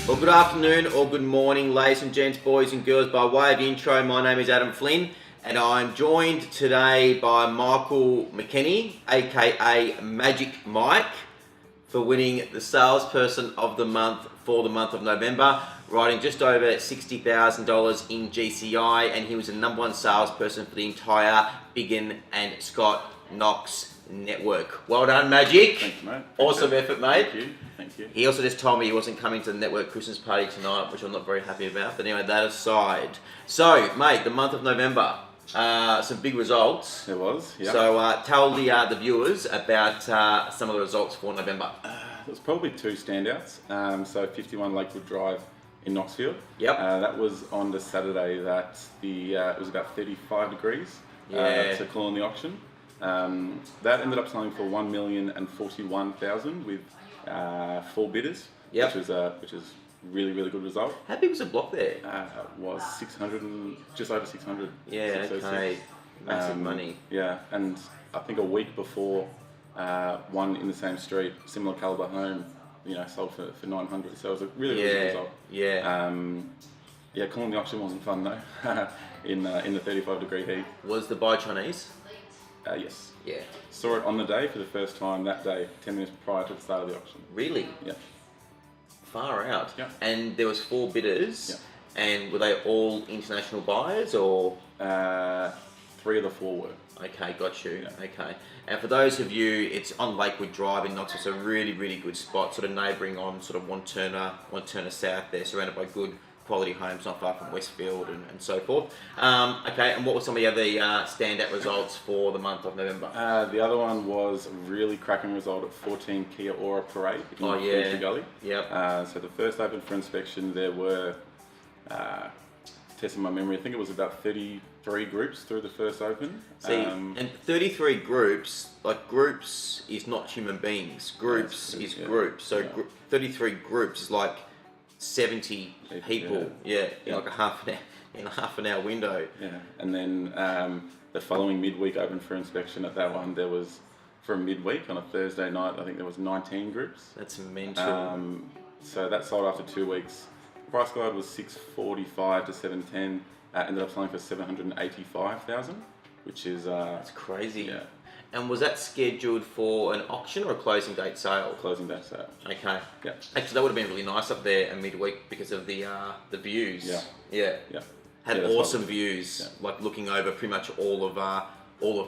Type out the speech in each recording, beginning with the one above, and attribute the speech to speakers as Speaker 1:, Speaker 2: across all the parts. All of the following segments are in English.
Speaker 1: Well, good afternoon or good morning, ladies and gents, boys and girls. By way of intro, my name is Adam Flynn, and I'm joined today by Michael McKenney, aka Magic Mike, for winning the Salesperson of the Month for the month of November, riding just over $60,000 in GCI, and he was the #1 salesperson for the entire Biggin and Scott Knox network. Well done, Magic.
Speaker 2: Thanks, mate.
Speaker 1: Awesome effort, mate.
Speaker 2: Thank you.
Speaker 1: He also just told me he wasn't coming to the network Christmas party tonight, which I'm not very happy about. But anyway, that aside. So, mate, the month of November, some big results.
Speaker 2: There was, yeah.
Speaker 1: So, tell the viewers about some of the results for November.
Speaker 2: There's probably two standouts. So 51 Lakewood Drive in Knoxfield.
Speaker 1: Yep.
Speaker 2: That was on the Saturday that it was about 35 degrees.
Speaker 1: Yeah.
Speaker 2: To call in the auction. That ended up selling for $1,041,000 with 4 bidders.
Speaker 1: Yep.
Speaker 2: Which is really good result.
Speaker 1: How big was the block there?
Speaker 2: Was 600 and just over 600.
Speaker 1: Yeah,
Speaker 2: 606.
Speaker 1: okay. Massive money.
Speaker 2: Yeah, and I think a week before, one in the same street, similar caliber home, sold for 900. So it was a really good result.
Speaker 1: Yeah.
Speaker 2: Calling the auction wasn't fun though. in the 35-degree heat.
Speaker 1: Was the buy Chinese?
Speaker 2: Yes.
Speaker 1: Yeah.
Speaker 2: Saw it on the day for the first time that day, 10 minutes prior to the start of the auction.
Speaker 1: Really?
Speaker 2: Yeah.
Speaker 1: Far out.
Speaker 2: Yeah.
Speaker 1: And there was 4 bidders.
Speaker 2: Yeah.
Speaker 1: And were they all international buyers or?
Speaker 2: 3 of the 4 were.
Speaker 1: Okay, got you.
Speaker 2: Yeah.
Speaker 1: Okay. And for those of you, it's on Lakewood Drive in Knox. It's a really good spot, sort of neighbouring on sort of Wantirna South there, surrounded by good quality homes not far from Westfield and so forth. Okay, and what were some of the other standout results for the month of November?
Speaker 2: The other one was a really cracking result at 14 Kia Ora Parade in Felicia Gully.
Speaker 1: Yep.
Speaker 2: So the first open for inspection, there were, testing my memory, I think it was about 33 groups through the first open.
Speaker 1: See, and 33 groups, like groups is not human beings. Groups is groups. So 33 groups is like 70 people, in like a half an hour window.
Speaker 2: Yeah, and then the following midweek open for inspection at that one, there was, for a midweek on a Thursday night, I think there was 19 groups.
Speaker 1: That's mental.
Speaker 2: So that sold after 2 weeks. Price guide was 645 to 710. Ended up selling for 785,000, which is
Speaker 1: that's crazy.
Speaker 2: Yeah.
Speaker 1: And was that scheduled for an auction or a closing date sale?
Speaker 2: Closing date sale.
Speaker 1: Okay.
Speaker 2: Yeah.
Speaker 1: Actually, that would have been really nice up there at midweek because of the views.
Speaker 2: Yeah.
Speaker 1: Had awesome views, like looking over pretty much all of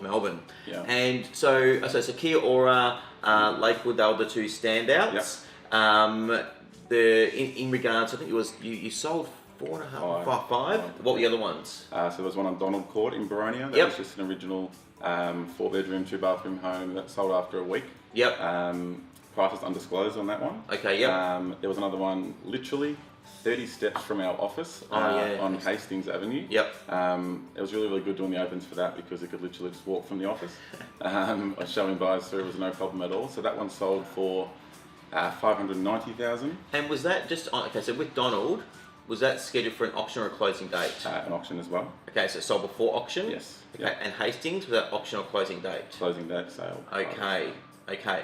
Speaker 1: Melbourne.
Speaker 2: Yeah.
Speaker 1: And so Kia Ora, Lakewood, they were the 2 standouts. Yep. In regards, I think it was you sold 4.5, 5. What were the other ones?
Speaker 2: So there was one on Donald Court in Boronia. That was just an original 4-bedroom, 2-bathroom home that sold after a week.
Speaker 1: Yep.
Speaker 2: Prices undisclosed on that one.
Speaker 1: Okay, yep.
Speaker 2: There was another one literally 30 steps from our office on Hastings Avenue.
Speaker 1: Yep.
Speaker 2: It was really good doing the opens for that because it could literally just walk from the office. Showing buyers through was no problem at all. So that one sold for 590,000.
Speaker 1: And was that just so with Donald, was that scheduled for an auction or a closing date?
Speaker 2: An auction as well.
Speaker 1: Okay, so it sold before auction?
Speaker 2: Yes.
Speaker 1: Okay,
Speaker 2: Yep.
Speaker 1: and Hastings, was that auction or closing date?
Speaker 2: Closing date sale.
Speaker 1: Okay,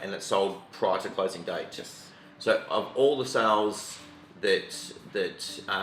Speaker 1: and it sold prior to closing date?
Speaker 2: Yes.
Speaker 1: So of all the sales that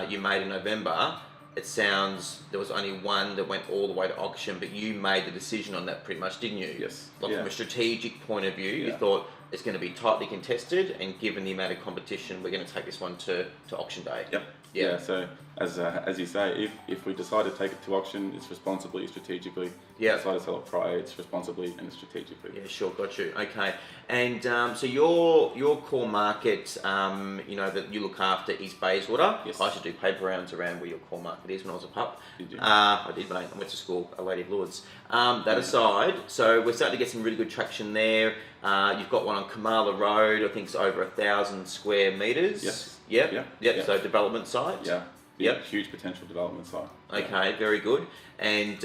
Speaker 1: you made in November, it sounds there was only one that went all the way to auction, but you made the decision on that pretty much, didn't you?
Speaker 2: Yes.
Speaker 1: Like from a strategic point of view, you thought it's going to be tightly contested, and given the amount of competition, we're going to take this one to auction day.
Speaker 2: Yep. Yeah. So as you say, if we decide to take it to auction, it's responsibly, strategically.
Speaker 1: Yeah.
Speaker 2: Decide to sell it prior, it's responsibly and strategically.
Speaker 1: Yeah, sure, got you. Okay, and so your core market, that you look after is Bayswater.
Speaker 2: Yes.
Speaker 1: I used to do paper rounds around where your core market is when I was a pup.
Speaker 2: Did you?
Speaker 1: I did, mate. I went to school at Lady of Lourdes. That aside, so we're starting to get some really good traction there. You've got one on Kamala Road. I think it's over 1,000 square metres.
Speaker 2: Yes.
Speaker 1: Yep. So development site.
Speaker 2: Yeah.
Speaker 1: Yep.
Speaker 2: Huge potential development site.
Speaker 1: Okay, very good. And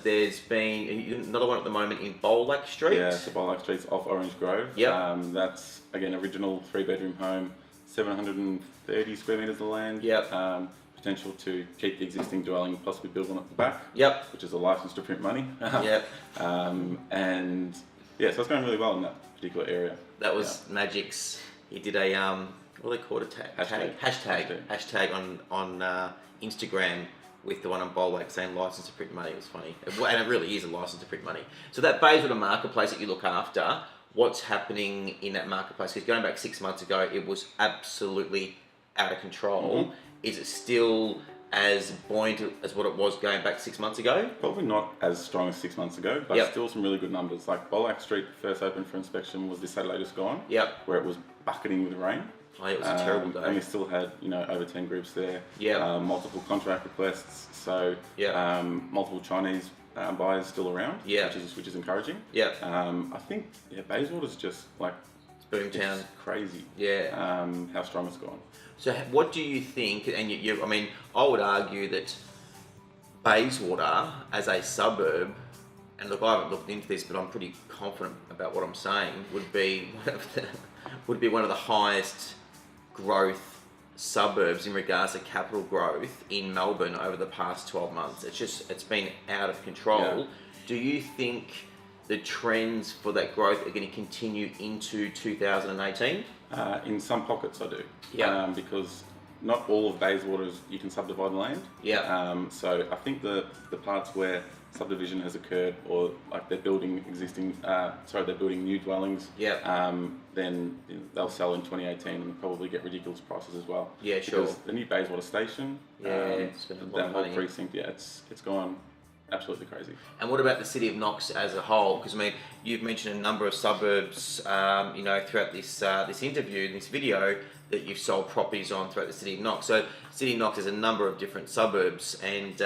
Speaker 1: there's been another one at the moment in Bolac Street.
Speaker 2: Yeah, so Bolac Street's off Orange Grove.
Speaker 1: Yep.
Speaker 2: That's, again, original 3-bedroom home, 730 square metres of land.
Speaker 1: Yep.
Speaker 2: Potential to keep the existing dwelling, possibly build on at the back.
Speaker 1: Yep.
Speaker 2: Which is a license to print money.
Speaker 1: Yep.
Speaker 2: And yeah, so it's going really well in that particular area.
Speaker 1: That was Magic's. He did a what do they call it? Hashtag on Instagram with the one on Bowl Lake saying license to print money. It was funny, and it really is a license to print money. So that Bayswater marketplace that you look after, what's happening in that marketplace? Because going back 6 months ago, it was absolutely out of control. Mm-hmm. Is it still as buoyant as what it was going back 6 months ago?
Speaker 2: Probably not as strong as 6 months ago, but still some really good numbers. Like Bolac Street first opened for inspection was this Saturday just gone.
Speaker 1: Yep.
Speaker 2: Where it was bucketing with rain.
Speaker 1: Oh, it was a terrible day.
Speaker 2: And we still had, over 10 groups there.
Speaker 1: Yeah.
Speaker 2: Multiple contract requests. So multiple Chinese buyers still around.
Speaker 1: Yeah.
Speaker 2: Which is encouraging.
Speaker 1: Yeah.
Speaker 2: I think Bayswater's just like
Speaker 1: boomtown.
Speaker 2: It's crazy.
Speaker 1: Yeah.
Speaker 2: How strong it's gone.
Speaker 1: So what do you think, and I would argue that Bayswater as a suburb, and look, I haven't looked into this, but I'm pretty confident about what I'm saying, would be one of the highest growth suburbs in regards to capital growth in Melbourne over the past 12 months. It's been out of control. Yeah. Do you think the trends for that growth are going to continue into 2018?
Speaker 2: In some pockets I do.
Speaker 1: Yeah.
Speaker 2: Because not all of Bayswater's you can subdivide land.
Speaker 1: Yeah.
Speaker 2: So I think the parts where subdivision has occurred, or like they're building new dwellings.
Speaker 1: Yeah.
Speaker 2: Then they'll sell in 2018 and probably get ridiculous prices as well.
Speaker 1: Yeah, sure.
Speaker 2: Because the new Bayswater station, that whole precinct, it's gone absolutely crazy.
Speaker 1: And what about the city of Knox as a whole? Because you've mentioned a number of suburbs, throughout this interview, this video, that you've sold properties on throughout the city of Knox. So city of Knox has a number of different suburbs, and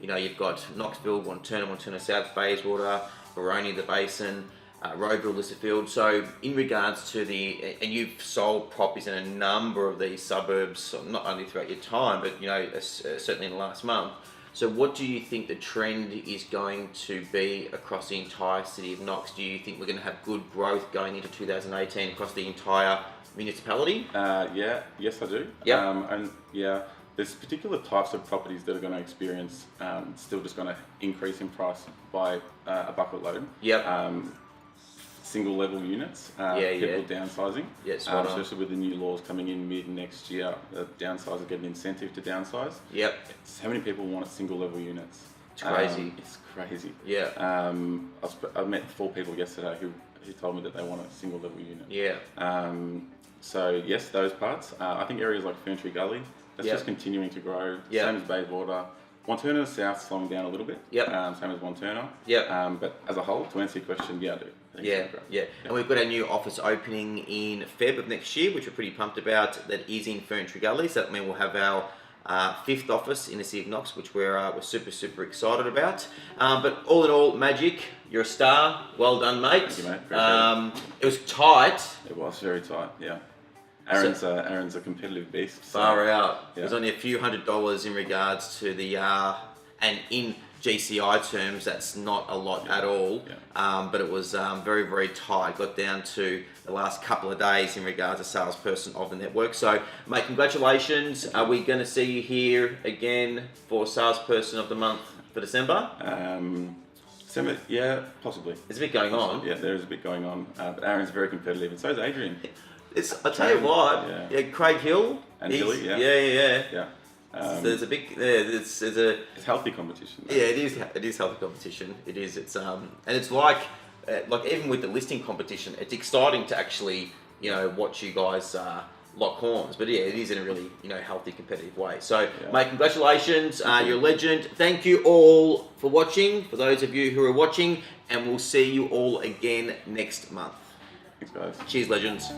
Speaker 1: you've got Knoxville, Wantirna South, Bayswater, Boronia, the Basin, Rowville, Listerfield. So in regards to and you've sold properties in a number of these suburbs, not only throughout your time, but certainly in the last month. So what do you think the trend is going to be across the entire city of Knox? Do you think we're going to have good growth going into 2018 across the entire municipality?
Speaker 2: Yes I do. There's particular types of properties that are going to experience still just going to increase in price by a bucket load. Single level units, people downsizing, especially with the new laws coming in mid next year. The downsizers get an incentive to downsize. So many people want single level units.
Speaker 1: It's crazy.
Speaker 2: It's crazy. I met 4 people yesterday who told me that they want a single level unit. So yes, those parts. I think areas like Ferntree Gully, that's just continuing to grow. Same as Bayswater. Wantirna South slowing down a little bit. Same as Wantirna. But as a whole, to answer your question, I do. And we've got our new office opening in Feb of next year, which we're pretty pumped about. That is in Ferntree Gully. So that means we'll have our 5th office in the city of Knox, which we're super excited about. But all in all, Magic, you're a star. Well done, mate. Thank you, mate. Appreciate it.
Speaker 1: It was tight.
Speaker 2: It was very tight. Yeah. Aaron's a competitive beast.
Speaker 1: Far out. It was only a few $100s in regards to the and in GCI terms, that's not a lot at all. But it was very tight. Got down to the last couple of days in regards to salesperson of the network. So, mate, congratulations. Are we going to see you here again for salesperson of the month for December?
Speaker 2: Yeah, possibly.
Speaker 1: There's a bit going on.
Speaker 2: Yeah, there is a bit going on. But Aaron's very competitive, and so is Adrian.
Speaker 1: I'll tell you what. Craig Hill.
Speaker 2: And Hilly.
Speaker 1: So there's a big. It's
Speaker 2: healthy competition.
Speaker 1: Though. Yeah, it is. It is healthy competition. It is. It's and it's like even with the listing competition, it's exciting to actually watch you guys lock horns. But yeah, it is in a really healthy competitive way. So mate, congratulations. You're a legend. Thank you all for watching. For those of you who are watching, and we'll see you all again next month.
Speaker 2: Thanks, guys.
Speaker 1: Cheers, legends.